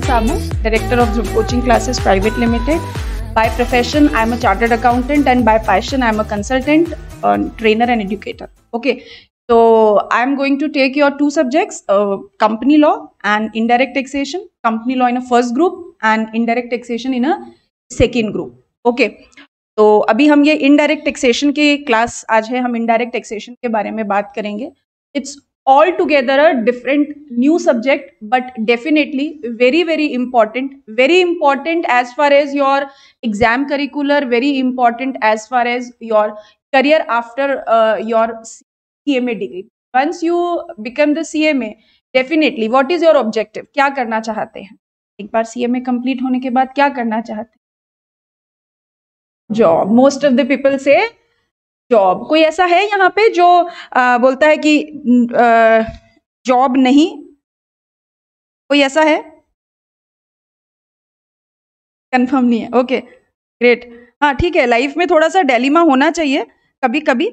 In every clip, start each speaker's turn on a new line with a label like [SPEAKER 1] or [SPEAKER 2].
[SPEAKER 1] Samu, Director of Dhruv Coaching Classes Private Limited. By profession, I am a chartered accountant, and by passion, I am a consultant, trainer and educator. Okay, so I am going to take your two subjects, company law and indirect taxation. Company law in a first group and indirect taxation in a second group. Okay, तो अभी हम ये indirect taxation की class आज है, हम indirect taxation के बारे में बात करेंगे. It's all together a different new subject, but definitely very important as far as your exam curricular, very important as far as your career after your CMA degree. Once you become the CMA, definitely what is your objective, क्या करना चाहते हैं एक बार CMA complete होने के बाद, क्या करना चाहते हैं? Job. Most of the people से जॉब. कोई ऐसा है यहाँ पे जो बोलता है कि जॉब नहीं? कोई ऐसा है? कंफर्म नहीं है. Okay, great. हाँ ठीक है, लाइफ में थोड़ा सा डिलेमा होना चाहिए कभी कभी.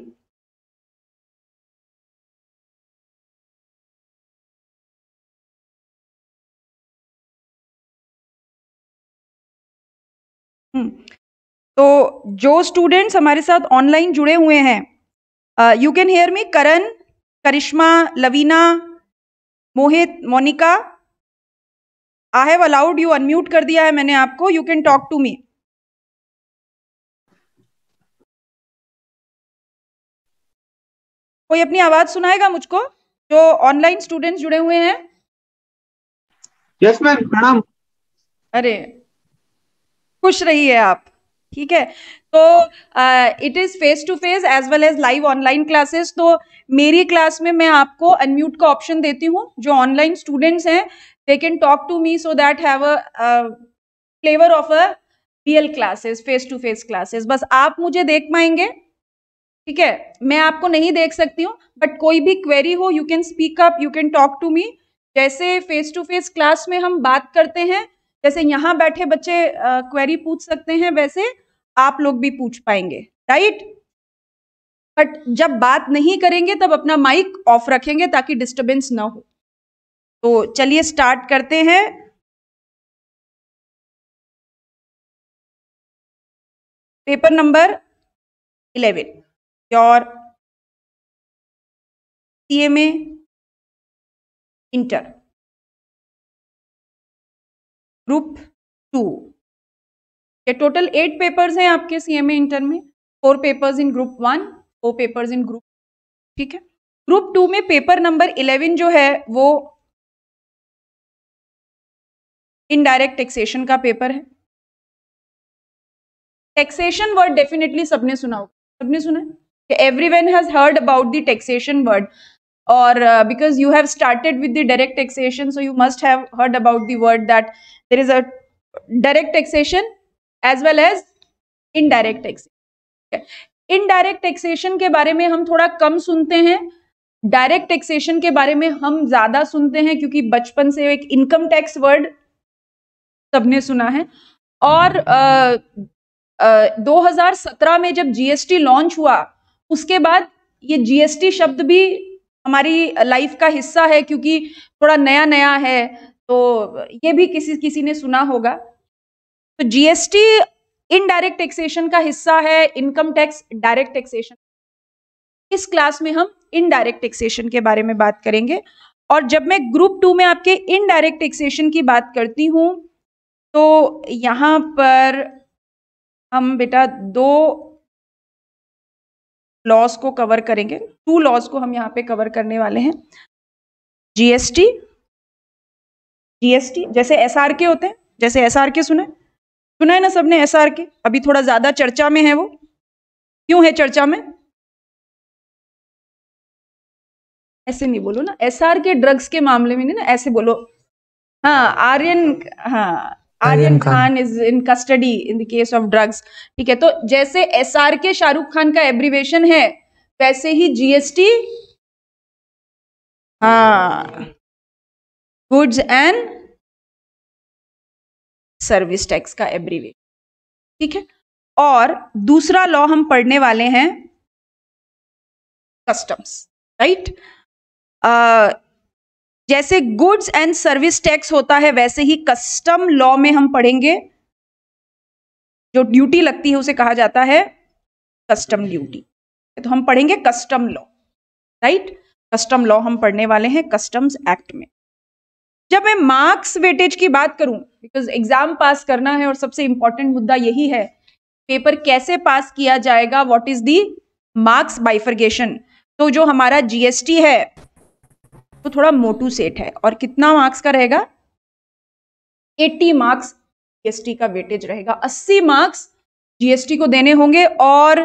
[SPEAKER 1] तो जो स्टूडेंट्स हमारे साथ ऑनलाइन जुड़े हुए हैं, you can hear me. Karan, Karishma, Lavina, Mohit, Monika, I have allowed you, unmute कर दिया है मैंने आपको. You can talk to me. कोई अपनी आवाज सुनाएगा मुझको जो ऑनलाइन स्टूडेंट्स जुड़े हुए हैं?
[SPEAKER 2] यस मैम, प्रणाम.
[SPEAKER 1] अरे खुश रहिए आप. ठीक है, तो it is face to face as well as live online classes. तो मेरी क्लास में मैं आपको अनम्यूट का ऑप्शन देती हूँ. जो ऑनलाइन स्टूडेंट्स हैं, they can talk to me so that have a flavour of a real classes, face to face classes. बस आप मुझे देख पाएंगे, ठीक है, मैं आपको नहीं देख सकती हूँ. बट कोई भी क्वेरी हो, you can speak up, you can talk to me. जैसे फेस टू फेस क्लास में हम बात करते हैं, जैसे यहाँ बैठे बच्चे क्वेरी पूछ सकते हैं, वैसे आप लोग भी पूछ पाएंगे, राइट? बट जब बात नहीं करेंगे तब अपना माइक ऑफ रखेंगे ताकि डिस्टरबेंस ना हो. तो चलिए स्टार्ट करते हैं. Paper number 11, your CMA inter group 2. ये टोटल 8 पेपर्स हैं आपके CMA इंटर में. 4 पेपर्स इन ग्रुप 1, 4 पेपर्स इन ग्रुप, ठीक है. ग्रुप 2 में पेपर नंबर 11 जो है वो इनडायरेक्ट टैक्सेशन का पेपर है. टैक्सेशन वर्ड डेफिनेटली सबने सुना होगा. सबने सुना है? Everyone has heard about the taxation word, or because you have started with the direct taxation, so you must have heard about the word that there is a direct taxation as well as indirect taxation. indirect taxation के बारे में हम थोड़ा कम सुनते हैं, direct taxation के बारे में हम ज्यादा सुनते हैं, क्योंकि बचपन से एक इनकम टैक्स वर्ड सबने सुना है. और 2017 में जब GST लॉन्च हुआ, उसके बाद ये GST शब्द भी हमारी लाइफ का हिस्सा है, क्योंकि थोड़ा नया नया है, तो ये भी किसी ने सुना होगा. तो GST इनडायरेक्ट टैक्सेशन का हिस्सा है, इनकम टैक्स डायरेक्ट टैक्सेशन. इस क्लास में हम इनडायरेक्ट टैक्सेशन के बारे में बात करेंगे. और जब मैं ग्रुप 2 में आपके इनडायरेक्ट टैक्सेशन की बात करती हूँ, तो यहाँ पर हम बेटा 2 लॉज को कवर करेंगे. 2 लॉज को हम यहाँ पे कवर करने वाले हैं. GST जैसे SRK होते हैं, जैसे SRK सुना है ना सबने? SRK अभी थोड़ा ज्यादा चर्चा में है. वो क्यों है चर्चा में? ऐसे नहीं बोलो ना, SRK ड्रग्स के मामले में नहीं ना, ऐसे बोलो. हाँ, Aryan Khan is in custody in the case of drugs. ठीक है, तो जैसे SRK शाहरुख खान का एब्रीवेशन है, वैसे ही GST goods and service tax का एब्रीवेशन. ठीक है, और दूसरा लॉ हम पढ़ने वाले हैं कस्टम्स, राइट? जैसे गुड्स एंड सर्विस टैक्स होता है वैसे ही कस्टम लॉ में हम पढ़ेंगे, जो ड्यूटी लगती है उसे कहा जाता है कस्टम ड्यूटी। तो हम पढ़ेंगे custom law, right. Custom law हम पढ़ने वाले हैं कस्टम्स एक्ट में। जब मैं मार्क्स वेटेज की बात करूं, बिकॉज एग्जाम पास करना है और सबसे इंपॉर्टेंट मुद्दा यही है, पेपर कैसे पास किया जाएगा, what is the marks bifurcation. तो जो हमारा जीएसटी है तो थोड़ा मोटू सेट है, और कितना मार्क्स का रहेगा, 80 मार्क्स जीएसटी का वेटेज रहेगा, 80 मार्क्स जीएसटी को देने होंगे। और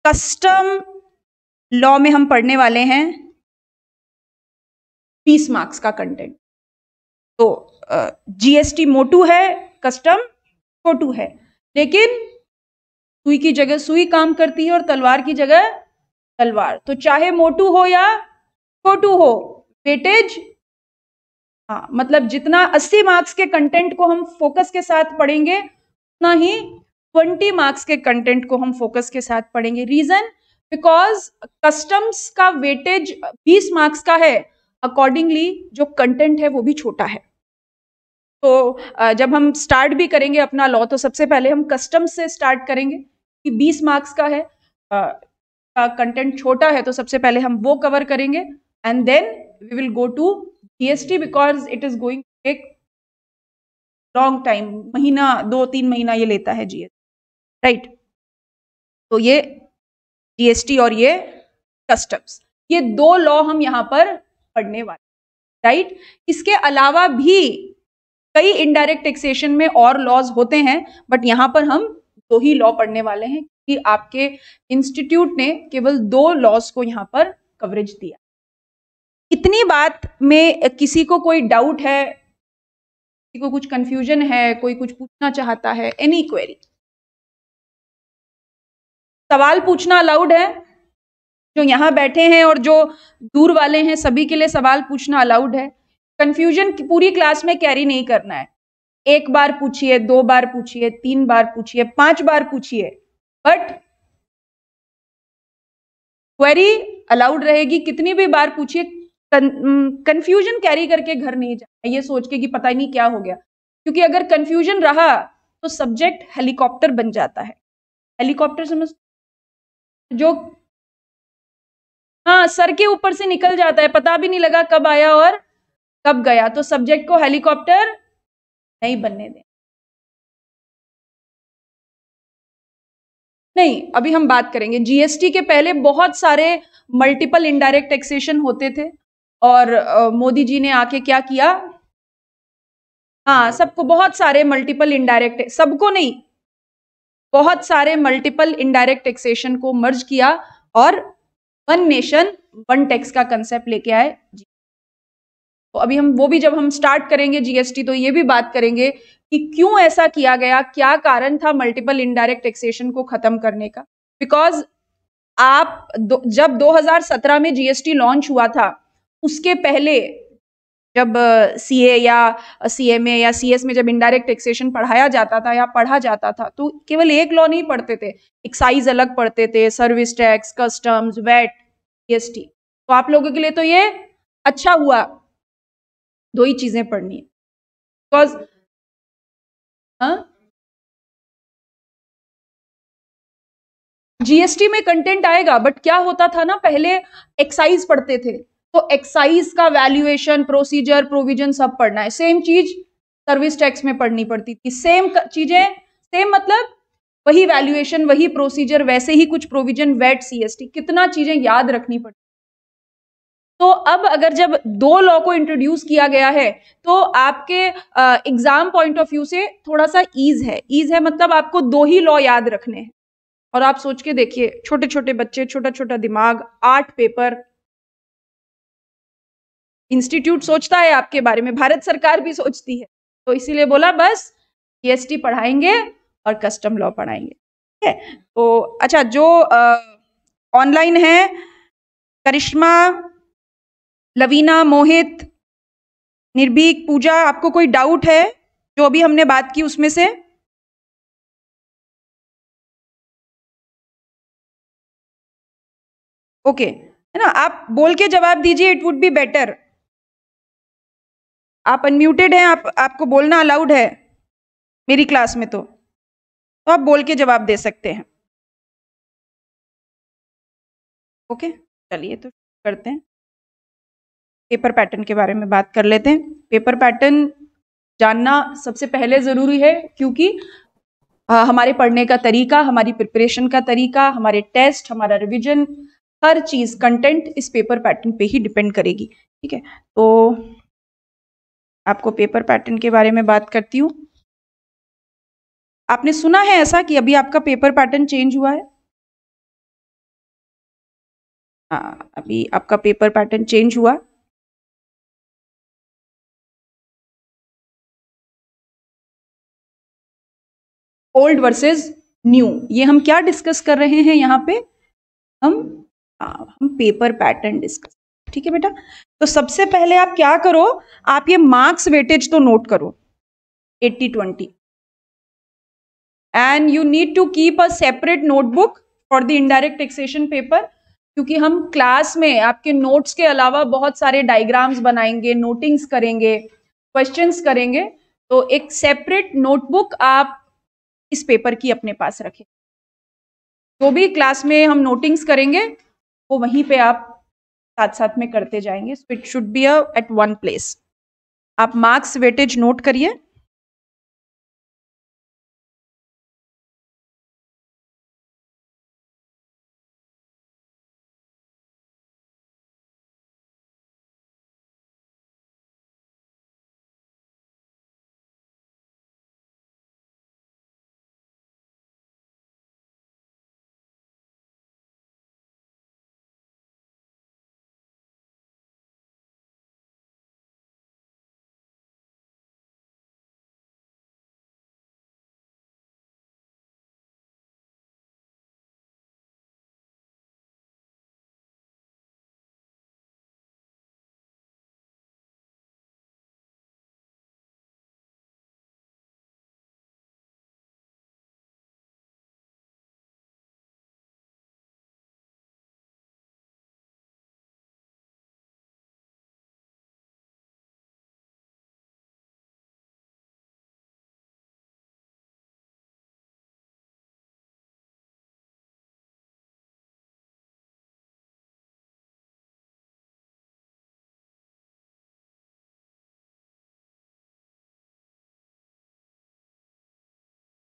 [SPEAKER 1] कस्टम लॉ में हम पढ़ने वाले हैं 20 मार्क्स का कंटेंट। तो जीएसटी मोटू है, कस्टम छोटू है, लेकिन सुई की जगह सुई काम करती है और तलवार की जगह तलवार। तो चाहे मोटू हो या छोटू हो, वेटेज, हाँ, मतलब जितना 80 मार्क्स के कंटेंट को हम फोकस के साथ पढ़ेंगे, उतना ही 20 मार्क्स के कंटेंट को हम फोकस के साथ पढ़ेंगे। रीजन, बिकॉज कस्टम्स का वेटेज 20 मार्क्स का है, अकॉर्डिंगली जो कंटेंट है वो भी छोटा है। तो जब हम स्टार्ट भी करेंगे अपना लॉ, तो सबसे पहले हम कस्टम्स से स्टार्ट करेंगे कि 20 मार्क्स का है, का कंटेंट छोटा है, तो सबसे पहले हम वो कवर करेंगे, and then we will go to GST, because it is going to take long time, महीना 2-3 महीना ये लेता है जीएसटी, राइट। तो ये जीएसटी और ये कस्टम्स, ये दो लॉ हम यहां पर पढ़ने वाले, राइट। इसके अलावा भी कई इनडायरेक्ट टैक्सेशन में और लॉज होते हैं, बट यहां पर हम 2 ही लॉ पढ़ने वाले हैं कि आपके इंस्टीट्यूट ने केवल 2 लॉज को यहां पर कवरेज दिया। इतनी बात में किसी को कोई डाउट है, किसी को कुछ कंफ्यूजन है, कोई कुछ पूछना चाहता है, एनी क्वेरी, सवाल पूछना अलाउड है। जो यहां बैठे हैं और जो दूर वाले हैं, सभी के लिए सवाल पूछना अलाउड है। कंफ्यूजन पूरी क्लास में कैरी नहीं करना है। 1 बार पूछिए, 2 बार पूछिए, 3 बार पूछिए, 5 बार पूछिए, बट क्वेरी अलाउड रहेगी। कितनी भी बार पूछिए, कंफ्यूजन कैरी करके घर नहीं जाना, ये सोच के कि पता ही नहीं क्या हो गया, क्योंकि अगर कंफ्यूजन रहा तो सब्जेक्ट हेलीकॉप्टर बन जाता है। हेलीकॉप्टर समझ, जो हाँ सर के ऊपर से निकल जाता है, पता भी नहीं लगा कब आया और कब गया, तो सब्जेक्ट को हेलीकॉप्टर नहीं बनने दें। नहीं, अभी हम बात करेंगे जीएसटी के पहले बहुत सारे मल्टीपल इनडायरेक्ट टैक्सेशन होते थे, और मोदी जी ने आके क्या किया, हाँ सबको, बहुत सारे मल्टीपल इनडायरेक्ट, सबको नहीं, बहुत सारे मल्टीपल इनडायरेक्ट टैक्सेशन को मर्ज किया और वन नेशन वन टैक्स का कंसेप्ट लेके आए। तो अभी हम वो भी, जब हम स्टार्ट करेंगे जीएसटी, तो ये भी बात करेंगे कि क्यों ऐसा किया गया, क्या कारण था मल्टीपल इनडायरेक्ट टैक्सेशन को खत्म करने का। बिकॉज आप जब 2017 में जीएसटी लॉन्च हुआ था, उसके पहले जब सीए या सीएमए या सीएस में जब इनडायरेक्ट टैक्सेशन पढ़ाया जाता था या पढ़ा जाता था, तो केवल एक लॉ नहीं पढ़ते थे, एक्साइज अलग पढ़ते थे, service tax, customs, VAT, GST. तो आप लोगों के लिए तो ये अच्छा हुआ, 2 ही चीजें पढ़नी है, बिकॉज जीएसटी में कंटेंट आएगा, बट क्या होता था ना, पहले एक्साइज पढ़ते थे, तो एक्साइज का वैल्यूएशन, प्रोसीजर, प्रोविजन सब पढ़ना है। सेम चीज सर्विस टैक्स में पढ़नी पड़ती थी, सेम चीजें, सेम मतलब वही वैल्यूएशन, वही प्रोसीजर, वैसे ही कुछ प्रोविजन, वैट, सीएसटी, कितना चीजें याद रखनी पड़ती। तो अब अगर जब 2 लॉ को इंट्रोड्यूस किया गया है, तो आपके एग्जाम पॉइंट ऑफ व्यू से थोड़ा सा ईज है, ईज है मतलब आपको 2 ही लॉ याद रखने हैं। और आप सोच के देखिए, छोटे छोटे बच्चे, छोटा छोटा दिमाग, 8 पेपर, इंस्टीट्यूट सोचता है आपके बारे में, भारत सरकार भी सोचती है, तो इसीलिए बोला बस जीएसटी पढ़ाएंगे और कस्टम लॉ पढ़ाएंगे, ठीक है। तो अच्छा, जो ऑनलाइन है, करिश्मा, लवीना, मोहित, निर्भीक, पूजा, आपको कोई डाउट है जो अभी हमने बात की उसमें से? ओके, है ना, आप बोल के जवाब दीजिए, इट वुड बी बेटर। आप अनम्यूटेड हैं, आपको बोलना अलाउड है मेरी क्लास में, तो आप बोल के जवाब दे सकते हैं। ओके, चलिए तो करते हैं, पेपर पैटर्न के बारे में बात कर लेते हैं। पेपर पैटर्न जानना सबसे पहले जरूरी है, क्योंकि हमारे पढ़ने का तरीका, हमारी प्रिपरेशन का तरीका, हमारे टेस्ट, हमारा रिवीजन, हर चीज कंटेंट इस पेपर पैटर्न पे ही डिपेंड करेगी। ठीक है, तो आपको पेपर पैटर्न के बारे में बात करती हूँ। आपने सुना है ऐसा कि अभी आपका पेपर पैटर्न चेंज हुआ है? हाँ, अभी आपका पेपर पैटर्न चेंज हुआ। ओल्ड वर्सेस न्यू, ये हम क्या डिस्कस कर रहे हैं यहाँ पे? हम पेपर पैटर्न डिस्कस। ठीक है बेटा, तो सबसे पहले आप क्या करो, आप ये मार्क्स वेटेज तो नोट करो 80-20, and you need to keep a separate notebook for the indirect taxation paper, क्योंकि हम क्लास में आपके नोट्स के अलावा बहुत सारे डायग्राम्स बनाएंगे, नोटिंग्स करेंगे, क्वेश्चंस करेंगे, तो एक सेपरेट नोटबुक आप इस पेपर की अपने पास रखें। जो भी क्लास में हम नोटिंग्स करेंगे वो वहीं पे आप साथ साथ में करते जाएंगे। So it should be at one place. आप मार्क्स वेटेज नोट करिए।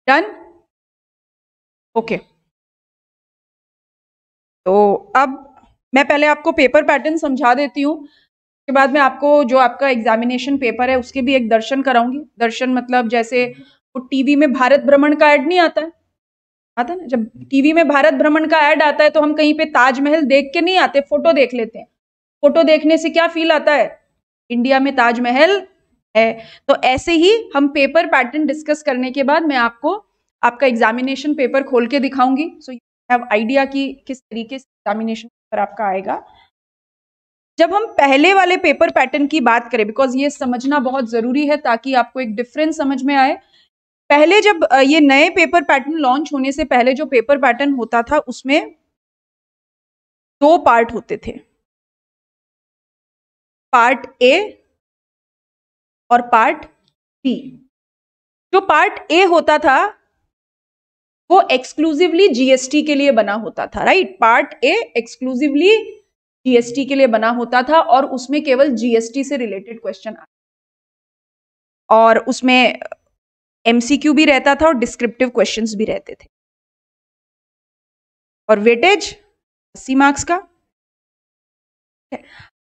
[SPEAKER 1] डन? ओके, तो अब मैं पहले आपको पेपर पैटर्न समझा देती हूँ, उसके बाद में आपको जो आपका एग्जामिनेशन पेपर है उसके भी एक दर्शन कराऊंगी। दर्शन मतलब जैसे वो टीवी में भारत भ्रमण का ऐड नहीं आता है, आता है ना, जब टीवी में भारत भ्रमण का ऐड आता है तो हम कहीं पे ताजमहल देख के नहीं आते, फोटो देख लेते हैं। फोटो देखने से क्या फील आता है? इंडिया में ताजमहल है। तो ऐसे ही हम पेपर पैटर्न डिस्कस करने के बाद मैं आपको आपका एग्जामिनेशन पेपर खोल के दिखाऊंगी, सो यू हैव आइडिया कि किस तरीके से एग्जामिनेशन पेपर आपका आएगा। जब हम पहले वाले पेपर पैटर्न की बात करें, बिकॉज ये समझना बहुत जरूरी है ताकि आपको एक डिफरेंस समझ में आए। पहले जब ये नए पेपर पैटर्न लॉन्च होने से पहले जो पेपर पैटर्न होता था उसमें 2 पार्ट होते थे, पार्ट ए और पार्ट बी। जो पार्ट ए होता था वो एक्सक्लूसिवली जीएसटी के लिए बना होता था, right? Part A exclusively GST के लिए बना होता था और उसमें केवल जीएसटी से रिलेटेड क्वेश्चन आते, और उसमें एमसीक्यू भी रहता था और डिस्क्रिप्टिव क्वेश्चंस भी रहते थे, और वेटेज 80 मार्क्स का।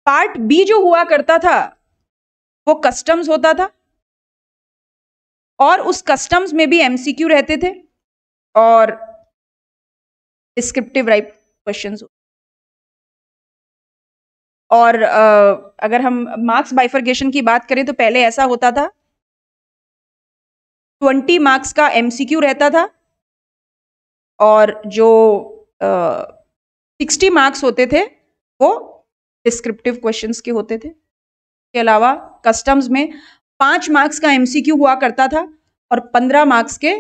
[SPEAKER 1] पार्ट बी जो हुआ करता था वो कस्टम्स होता था, और उस कस्टम्स में भी एमसीक्यू रहते थे और डिस्क्रिप्टिव राइट क्वेश्चंस। और अगर हम मार्क्स बाइफर्केशन की बात करें तो पहले ऐसा होता था 20 मार्क्स का एमसीक्यू रहता था, और जो 60 मार्क्स होते थे वो डिस्क्रिप्टिव क्वेश्चंस के होते थे। के अलावा कस्टम्स में 5 मार्क्स का एमसीक्यू हुआ करता था और 15 मार्क्स के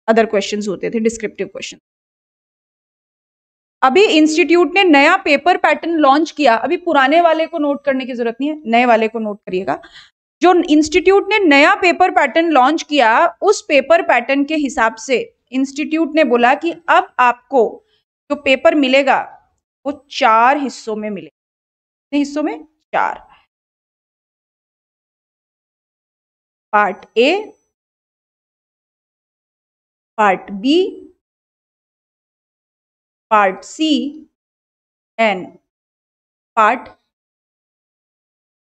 [SPEAKER 1] अदर क्वेश्चंस होते थे, डिस्क्रिप्टिव क्वेश्चन। अभी इंस्टीट्यूट ने नया पेपर पैटर्न लॉन्च किया, अभी पुराने वाले को नोट करने की जरूरत नहीं है, नए वाले को नोट करिएगा। जो इंस्टीट्यूट ने नया पेपर पैटर्न लॉन्च किया, उस पेपर पैटर्न के हिसाब से इंस्टीट्यूट ने बोला कि अब आपको जो पेपर मिलेगा वो 4 हिस्सों में मिलेगा। कितने हिस्सों में? 4। Part A, part B, part C and part.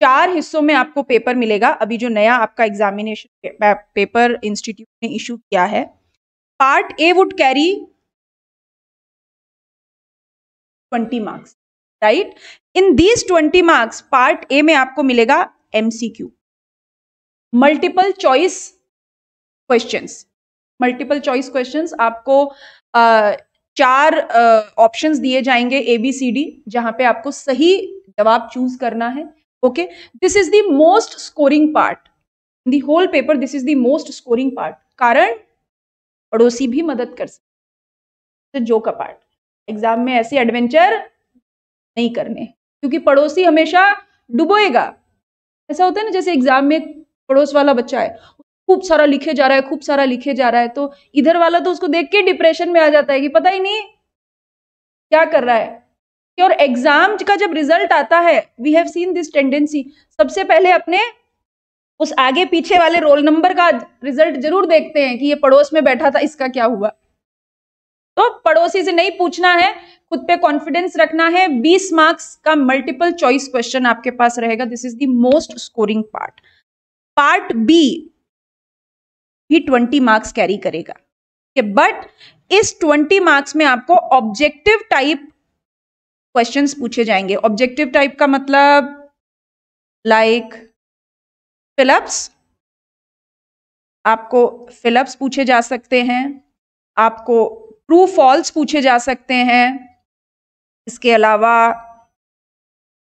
[SPEAKER 1] 4 हिस्सों में आपको पेपर मिलेगा। अभी जो नया आपका एग्जामिनेशन पेपर इंस्टीट्यूट ने इशू किया है, part A would carry 20 marks, right. In these 20 marks, part ए में आपको मिलेगा MCQ, multiple choice questions. Multiple choice questions आपको 4 ऑप्शंस दिए जाएंगे ABCD, जहां पे आपको सही जवाब चूज करना है। Okay, this is the most scoring part in the whole paper. This is the most scoring part, कारण पड़ोसी भी मदद कर सकते। जो का पार्ट एग्जाम में ऐसे एडवेंचर नहीं करने, क्योंकि पड़ोसी हमेशा डुबोएगा। ऐसा होता है ना, जैसे एग्जाम में पड़ोस वाला बच्चा है, खूब सारा लिखे जा रहा है, खूब सारा लिखे जा रहा है, तो इधर वाला तो उसको देख के डिप्रेशन में आ जाता है कि पता ही नहीं क्या कर रहा है। और एग्जाम का जब रिजल्ट आता है, we have seen this tendency, सबसे पहले अपने उस आगे पीछे वाले रोल नंबर का रिजल्ट जरूर देखते हैं कि ये पड़ोस में बैठा था, इसका क्या हुआ। तो पड़ोसी से नहीं पूछना है, खुद पे कॉन्फिडेंस रखना है। 20 मार्क्स का मल्टीपल चॉइस क्वेश्चन आपके पास रहेगा। This is the most scoring part. Part B भी 20 मार्क्स कैरी करेगा, बट इस 20 मार्क्स में आपको ऑब्जेक्टिव टाइप क्वेश्चंस पूछे जाएंगे। ऑब्जेक्टिव टाइप का मतलब लाइक फिलअप्स, आपको फिलअप्स पूछे जा सकते हैं, आपको ट्रू फॉल्स पूछे जा सकते हैं। इसके अलावा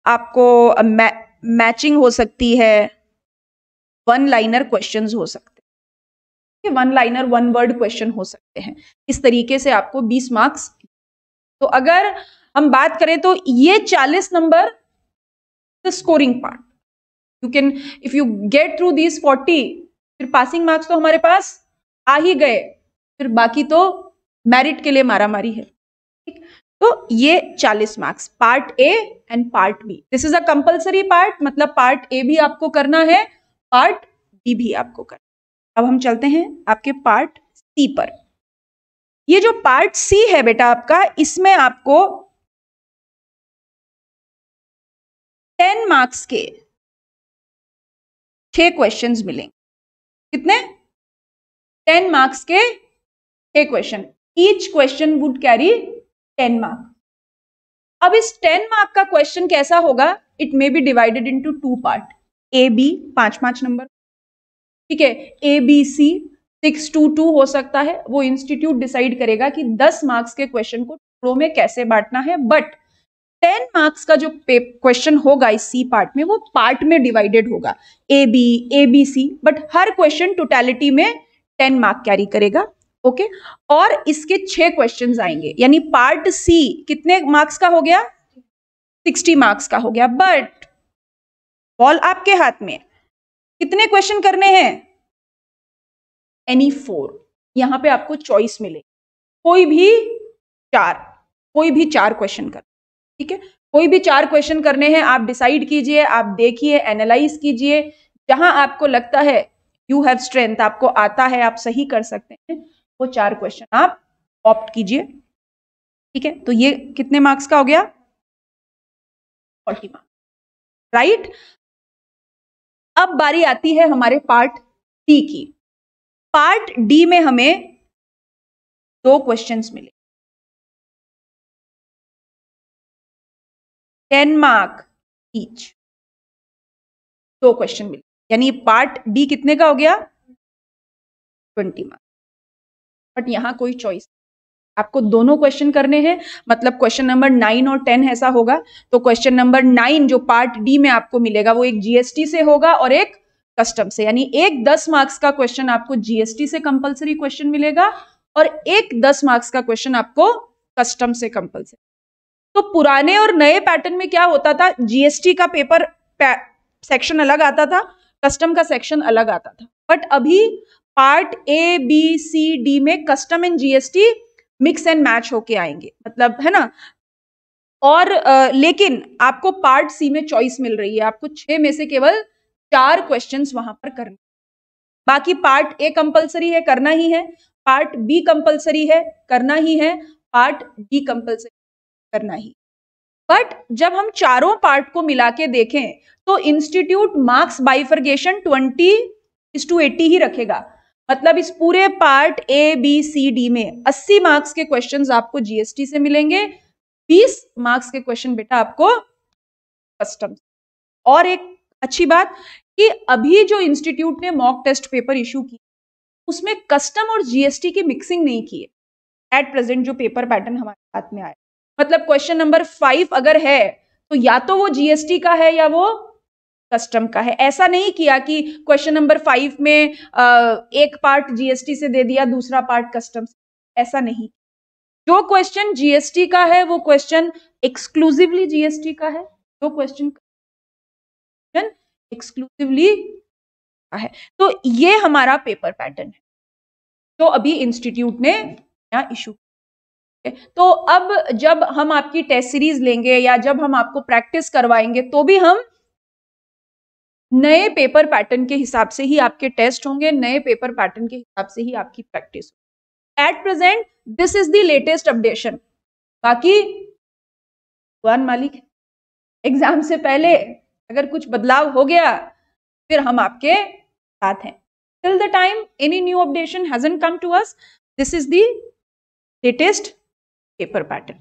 [SPEAKER 1] आपको मैचिंग हो सकती है, वन लाइनर क्वेश्चंस हो सकते हैं, one liner one word question हो सकते हैं। इस तरीके से आपको 20 मार्क्स। तो अगर हम बात करें तो ये 40 number the scoring part. You can, if you get through these 40, फिर पासिंग मार्क्स तो हमारे पास आ ही गए, फिर बाकी तो मेरिट के लिए मारामारी है। ठीक, तो ये 40 marks part A and part B. This is a compulsory part, मतलब पार्ट ए भी आपको करना है, पार्ट बी भी आपको करना है। अब हम चलते हैं आपके पार्ट सी पर। ये जो पार्ट सी है बेटा आपका, इसमें आपको 10 मार्क्स के 6 क्वेश्चंस मिलेंगे। कितने? 10 मार्क्स के 6 question. Each question would carry 10 marks. अब इस 10 मार्क का क्वेश्चन कैसा होगा? It may be divided into 2 part, A B 5-5 number, ठीक है। ए बी सी 6-2-2 हो सकता है, वो इंस्टीट्यूट डिसाइड करेगा कि 10 मार्क्स के क्वेश्चन को टुकड़ों में कैसे बांटना है। बट 10 मार्क्स का जो क्वेश्चन होगा इस सी पार्ट में, वो पार्ट में डिवाइडेड होगा, ए बी सी, बट हर क्वेश्चन टोटलिटी में 10 मार्क कैरी करेगा। ओके, और इसके 6 क्वेश्चंस आएंगे, यानी पार्ट सी कितने मार्क्स का हो गया? 60 मार्क्स का हो गया। बट बॉल आपके हाथ में, कितने क्वेश्चन करने हैं? एनी 4। यहां पे आपको चॉइस मिलेगी, कोई भी 4 क्वेश्चन कर, ठीक है। कोई भी 4 क्वेश्चन करने हैं, आप डिसाइड कीजिए, आप देखिए, एनालाइज कीजिए, जहां आपको लगता है यू हैव स्ट्रेंथ, आपको आता है, आप सही कर सकते हैं, वो 4 क्वेश्चन आप ऑप्ट कीजिए, ठीक है। तो ये कितने मार्क्स का हो गया? 40 मार्क्स, राइट। अब बारी आती है हमारे पार्ट डी की। पार्ट डी में हमें 2 क्वेश्चंस मिले, 10 मार्क ईच, 2 क्वेश्चन मिले, यानी पार्ट डी कितने का हो गया? 20 मार्क्स। बट यहां कोई चॉइस, आपको दोनों क्वेश्चन करने हैं, मतलब क्वेश्चन नंबर 9 और 10 ऐसा होगा। तो क्वेश्चन नंबर 9 जो पार्ट डी में आपको मिलेगा, वो एक जीएसटी से होगा और एक कस्टम से, यानी एक 10 मार्क्स का क्वेश्चन आपको जीएसटी से कंपलसरी क्वेश्चन मिलेगा और एक 10 मार्क्स का क्वेश्चन आपको कस्टम से कंपलसरी। तो पुराने और नए पैटर्न में क्या होता था? जीएसटी का पेपर सेक्शन अलग आता था, कस्टम का सेक्शन अलग आता था, बट अभी part A B C D में custom and GST mix and match होके आएंगे, मतलब है ना। और लेकिन आपको पार्ट सी में चॉइस मिल रही है, आपको 6 में से केवल 4 क्वेश्चंस वहां पर करने, बाकी पार्ट ए कंपलसरी है, करना ही है, पार्ट बी कंपलसरी है, करना ही है, पार्ट डी कंपलसरी करना ही। बट जब हम चारों पार्ट को मिला के देखें तो इंस्टीट्यूट मार्क्स बाइफर्गेशन 20:80 ही रखेगा, मतलब इस पूरे part A B C D में 80 मार्क्स के क्वेश्चंस आपको जीएसटी से मिलेंगे, 20 मार्क्स के क्वेश्चन बेटा आपको कस्टम। और एक अच्छी बात कि अभी जो इंस्टीट्यूट ने मॉक टेस्ट पेपर इशू की उसमें कस्टम और जीएसटी की मिक्सिंग नहीं की है एट प्रेजेंट, जो पेपर पैटर्न हमारे हाथ में आया, मतलब क्वेश्चन नंबर 5 अगर है तो या तो वो जीएसटी का है या वो कस्टम का है। ऐसा नहीं किया कि क्वेश्चन नंबर 5 में एक पार्ट जीएसटी से दे दिया, दूसरा पार्ट कस्टम से, ऐसा नहीं। जो क्वेश्चन जीएसटी का है वो क्वेश्चन एक्सक्लूसिवली जीएसटी का है, जो क्वेश्चन एक्सक्लूसिवली का है। तो ये हमारा पेपर पैटर्न है जो अभी इंस्टीट्यूट ने नया इशू। तो अब जब हम आपकी टेस्ट सीरीज लेंगे या जब हम आपको प्रैक्टिस करवाएंगे तो भी हम नए पेपर पैटर्न के हिसाब से ही आपके टेस्ट होंगे, नए पेपर पैटर्न के हिसाब से ही आपकी प्रैक्टिस होगी। At present this is the latest updation, बाकी भगवान मालिक, एग्जाम से पहले अगर कुछ बदलाव हो गया फिर हम आपके साथ हैं। Till the time any new updation hasn't come to us, this is the latest paper pattern.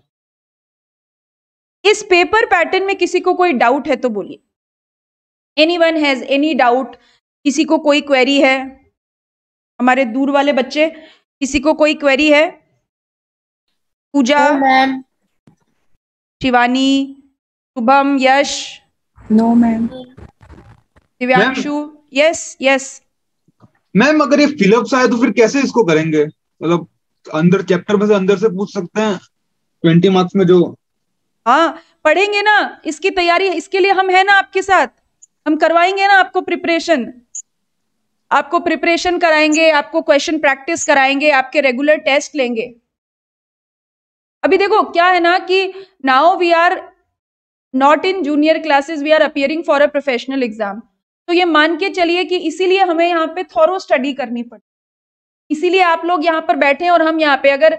[SPEAKER 1] इस पेपर पैटर्न में किसी को कोई डाउट है तो बोलिए। Anyone has any doubt? किसी को कोई क्वेरी है? हमारे दूर वाले बच्चे, किसी को कोई क्वेरी है? Puja,
[SPEAKER 3] ma'am,
[SPEAKER 1] Shivani, Shubham, Yash,
[SPEAKER 3] no ma'am,
[SPEAKER 1] Divyanshu, yes yes.
[SPEAKER 2] Ma'am अगर ये फिलअप्स आए तो फिर कैसे इसको करेंगे, मतलब अंदर चैप्टर में से अंदर से पूछ सकते हैं 20 मार्क्स में जो?
[SPEAKER 1] हाँ पढ़ेंगे ना, इसकी तैयारी, इसके लिए हम है ना आपके साथ, हम करवाएंगे ना आपको प्रिपरेशन, आपको प्रिपरेशन कराएंगे, आपको क्वेश्चन प्रैक्टिस कराएंगे, आपके रेगुलर टेस्ट लेंगे। अभी देखो क्या है ना कि now we are not in junior classes, we are appearing for a professional exam. तो ये मान के चलिए कि इसीलिए हमें यहाँ पे थॉरो स्टडी करनी पड़ी, इसीलिए आप लोग यहाँ पर बैठे और हम यहाँ पे, अगर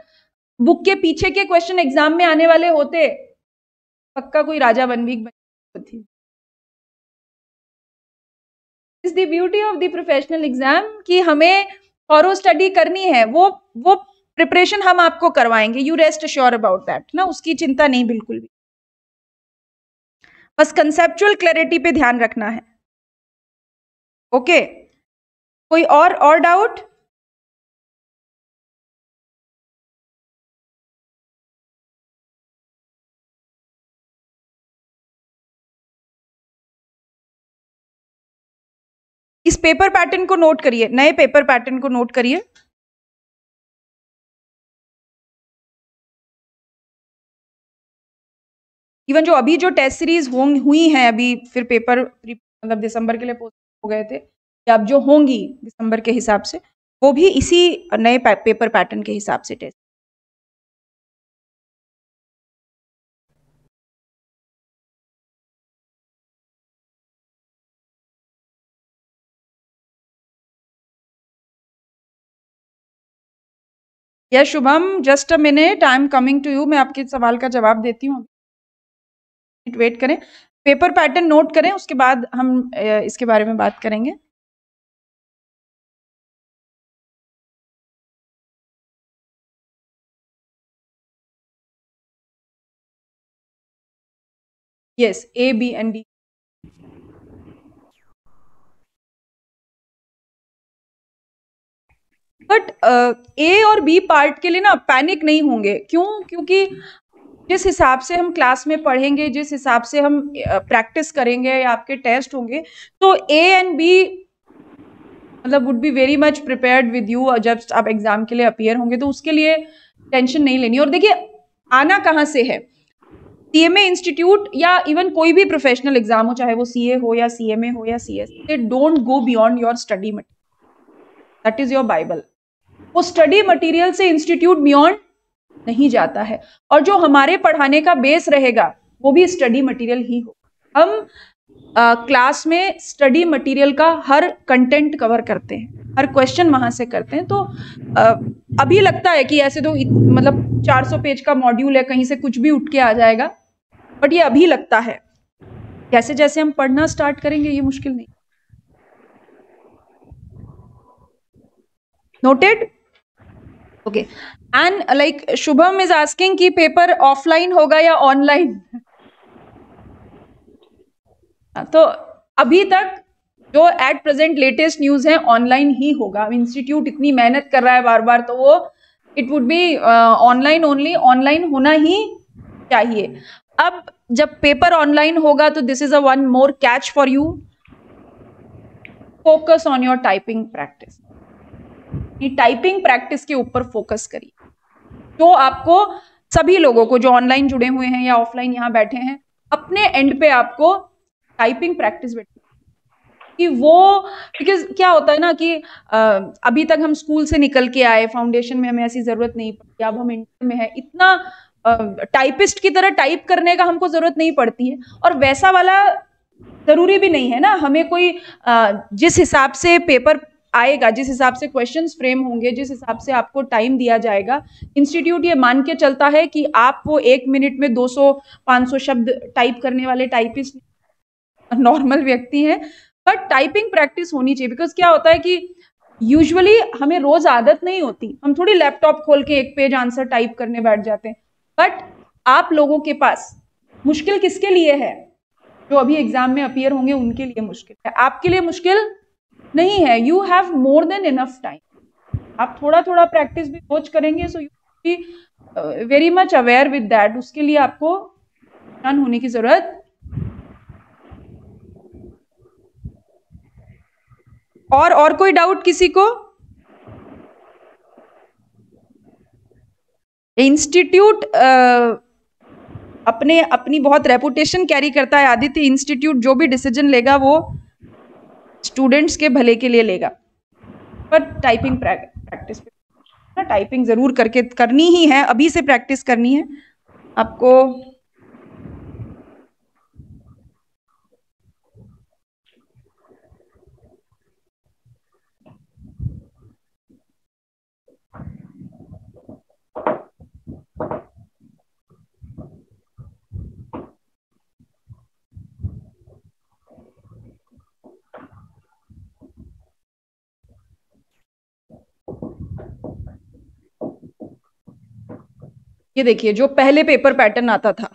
[SPEAKER 1] बुक के पीछे के क्वेश्चन एग्जाम में आने वाले होते पक्का कोई राजा बनवीक बन थी। Is the beauty of the professional exam कि हमें थॉरो स्टडी करनी है, वो प्रिपरेशन हम आपको करवाएंगे, you rest assure about that ना, उसकी चिंता नहीं बिल्कुल भी, बस कंसेप्चुअल क्लैरिटी पे ध्यान रखना है। ओके कोई और डाउट? इस पेपर पैटर्न को नोट करिए, नए पेपर पैटर्न को नोट करिए। इवन जो अभी जो टेस्ट सीरीज हुई हैं अभी, फिर पेपर मतलब दिसंबर के लिए पोस्ट हो गए थे, या अब जो होंगी दिसंबर के हिसाब से, वो भी इसी नए पेपर पैटर्न के हिसाब से test. Yes Shubham, just a minute, I am coming to you, मैं आपके सवाल का जवाब देती हूँ, वेट करें, पेपर पैटर्न नोट करें, उसके बाद हम इसके बारे में बात करेंगे। Yes, A B and D. But A और बी पार्ट के लिए ना पैनिक नहीं होंगे, क्यों? क्योंकि जिस हिसाब से हम क्लास में पढ़ेंगे, जिस हिसाब से हम प्रैक्टिस करेंगे या आपके टेस्ट होंगे, तो ए एंड बी मतलब would be very much prepared with you. जब आप एग्जाम के लिए अपीयर होंगे तो उसके लिए टेंशन नहीं लेनी। और देखिए आना कहाँ से है, CMA इंस्टीट्यूट या इवन कोई भी प्रोफेशनल एग्जाम हो, चाहे वो CA हो या CMA हो या CS, they don't go beyond your study material, that is your Bible. वो स्टडी मटेरियल से इंस्टीट्यूट बियॉन्ड नहीं जाता है, और जो हमारे पढ़ाने का बेस रहेगा वो भी स्टडी मटेरियल ही हो। हम क्लास में स्टडी मटेरियल का हर कंटेंट कवर करते हैं, हर क्वेश्चन वहां से करते हैं। तो अभी लगता है कि ऐसे तो मतलब 400 पेज का मॉड्यूल है, कहीं से कुछ भी उठ के आ जाएगा, बट ये अभी लगता है। जैसे जैसे हम पढ़ना स्टार्ट करेंगे ये मुश्किल नहीं। Noted? Okay. And like Shubham is asking कि पेपर ऑफलाइन होगा या ऑनलाइन? तो अभी तक जो एट प्रेजेंट लेटेस्ट न्यूज है ऑनलाइन ही होगा। इंस्टीट्यूट इतनी मेहनत कर रहा है बार बार, तो वो it would be online only, online होना ही चाहिए। अब जब पेपर ऑनलाइन होगा तो this is a one more catch for you, focus on your typing practice. Typing practice के ऊपर फोकस करिए। तो आपको सभी लोगों को जो ऑनलाइन जुड़े हुए हैं या ऑफलाइन यहाँ बैठे हैं, अपने एंड पे आपको टाइपिंग प्रैक्टिस कि वो, बिकॉज क्या होता है ना कि अभी तक हम स्कूल से निकल के आए, फाउंडेशन में हमें ऐसी जरूरत नहीं पड़ती, अब हम इंटर में है, इतना टाइपिस्ट की तरह टाइप करने का हमको जरूरत नहीं पड़ती है। और वैसा वाला जरूरी भी नहीं है ना, हमें कोई जिस हिसाब से पेपर आएगा, जिस हिसाब से क्वेश्चंस फ्रेम होंगे, जिस हिसाब से आपको टाइम दिया जाएगा, इंस्टीट्यूट ये मान के चलता है कि आप वो 1 मिनट में 200-500 शब्द टाइप करने वाले टाइपिस्ट नॉर्मल व्यक्ति हैं। बट टाइपिंग प्रैक्टिस होनी चाहिए, बिकॉज क्या होता है कि यूजुअली हमें रोज आदत नहीं होती, हम थोड़ी लैपटॉप खोल के 1 पेज आंसर टाइप करने बैठ जाते हैं। बट आप लोगों के पास मुश्किल किसके लिए है? जो अभी एग्जाम में अपीयर होंगे उनके लिए मुश्किल है, आपके लिए मुश्किल नहीं है। You have more than enough time. आप थोड़ा थोड़ा प्रैक्टिस भी रोज करेंगे, so you be very much aware with that. उसके लिए आपको परेशान होने की जरूरत। और कोई डाउट किसी को? इंस्टीट्यूट अपनी बहुत रेपुटेशन कैरी करता है आदित्य। इंस्टीट्यूट जो भी डिसीजन लेगा वो स्टूडेंट्स के भले के लिए लेगा। पर टाइपिंग प्रैक्टिस पे, टाइपिंग जरूर करनी ही है, अभी से प्रैक्टिस करनी है आपको। ये देखिए, जो पहले पेपर पैटर्न आता था,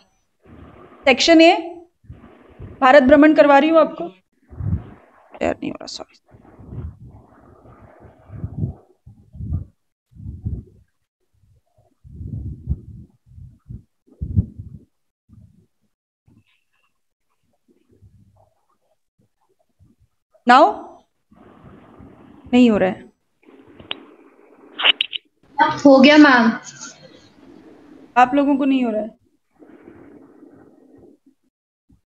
[SPEAKER 1] सेक्शन ए, भारत भ्रमण करवा रही हूँ आपको, यार नहीं हो रहा, सॉरी। नाउ नहीं हो रहा है,
[SPEAKER 3] हो गया मैम।
[SPEAKER 1] आप लोगों को नहीं हो रहा है?